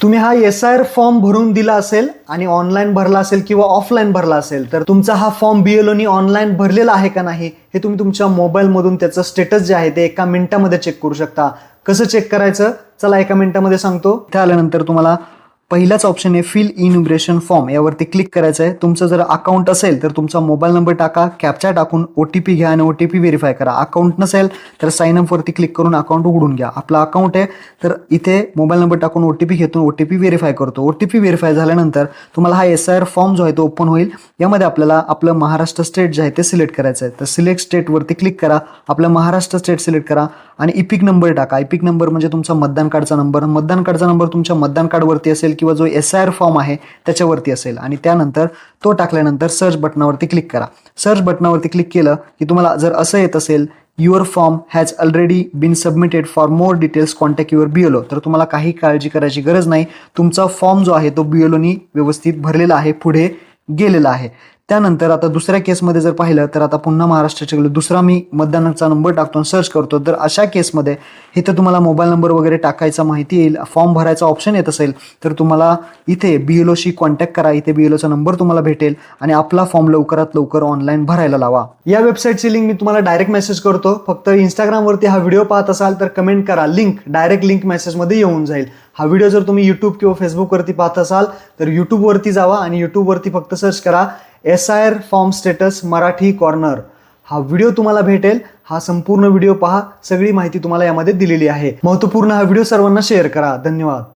तुम्ही हा SIR form भरून दिला असेल आणि ऑनलाईन भरला असेल किंवा ऑफलाईन भरला असेल तर तुमचा हा फॉर्म BLOनी ऑनलाईन भरलेला आहे का नाही हे तुम्ही तुमच्या मोबाईलमधून त्याचं स्टेटस जे आहे ते एका मिनिटामध्ये चेक करू शकता. कसं चेक करायचं चला एका मिनिटामध्ये सांगतो. इथे आल्यानंतर तुम्हाला पहिलाच ऑप्शन आहे फिल इन्युमरेशन फॉर्म, यावरती क्लिक करायचं आहे. तुमचं जर अकाउंट असेल तर तुमचा मोबाईल नंबर टाका, कॅप्चा टाकून OTP घ्या आणि OTP व्हेरीफाय करा. अकाउंट नसेल तर साइन अप वरती क्लिक करून अकाउंट उघडून घ्या. आपला अकाउंट आहे तर इथे मोबाईल नंबर टाकून OTP घेतो, OTP व्हेरीफाय करतो. OTP व्हेरीफाय झाल्यानंतर तुम्हाला हा SIR फॉर्म जो आहे तो ओपन होईल. यामध्ये आपल्याला आपलं महाराष्ट्र स्टेट जे आहे ते सिलेक्ट करायचं आहे. तर सिलेक्ट स्टेट वरती क्लिक करा, आपलं महाराष्ट्र स्टेट सिलेक्ट करा आणि इपिक नंबर टाका. इपिक नंबर म्हणजे तुमचा मतदान कार्डचा नंबर. मतदान कार्डचा नंबर तुमच्या मतदान कार्डवरती असेल किंवा जो SIR फॉर्म आहे त्याच्यावरती असेल आणि त्यानंतर तो टाकल्यानंतर सर्च बटनावरती क्लिक करा. सर्च बटनावरती क्लिक केलं की तुम्हाला जर असं येत असेल your form has already been submitted for more details contact your BLO, तर तुम्हाला काही काळजी करायची गरज नाही. तुमचा फॉर्म जो आहे तो BLOनी व्यवस्थित भरलेला आहे, पुढे गेलेला आहे. त्यानंतर आता दुसऱ्या केसमध्ये जर पाहिलं तर आता पुन्हा महाराष्ट्राच्या गेलो, दुसरा मी मतदानाचा नंबर टाकतो आणि सर्च करतो. तर अशा केसमध्ये इथं तुम्हाला मोबाईल नंबर वगैरे टाकायचा माहिती येईल. फॉर्म भरायचा ऑप्शन येत असेल तर तुम्हाला इथे BLOशी कॉन्टॅक्ट करा. इथे BLOचा नंबर तुम्हाला भेटेल आणि आपला फॉर्म लवकरात लवकर ऑनलाईन भरायला लावा. या वेबसाईटची लिंक मी तुम्हाला डायरेक्ट मेसेज करतो. फक्त इंस्टाग्रामवरती हा व्हिडिओ पाहत असाल तर कमेंट करा, लिंक डायरेक्ट लिंक मेसेजमध्ये येऊन जाईल. हा व्हिडिओ जर तुम्ही YouTube किंवा फेसबुकवरती पाहत असाल तर YouTubeवरती जावा आणि YouTubeवरती फक्त सर्च करा SIR form status Marathi corner. हा व्हिडिओ तुम्हाला भेटेल. हा संपूर्ण व्हिडिओ पहा, सगळी माहिती तुम्हाला यामध्ये दिलेली आहे. महत्त्वपूर्ण हा व्हिडिओ सर्वांना शेअर करा. धन्यवाद.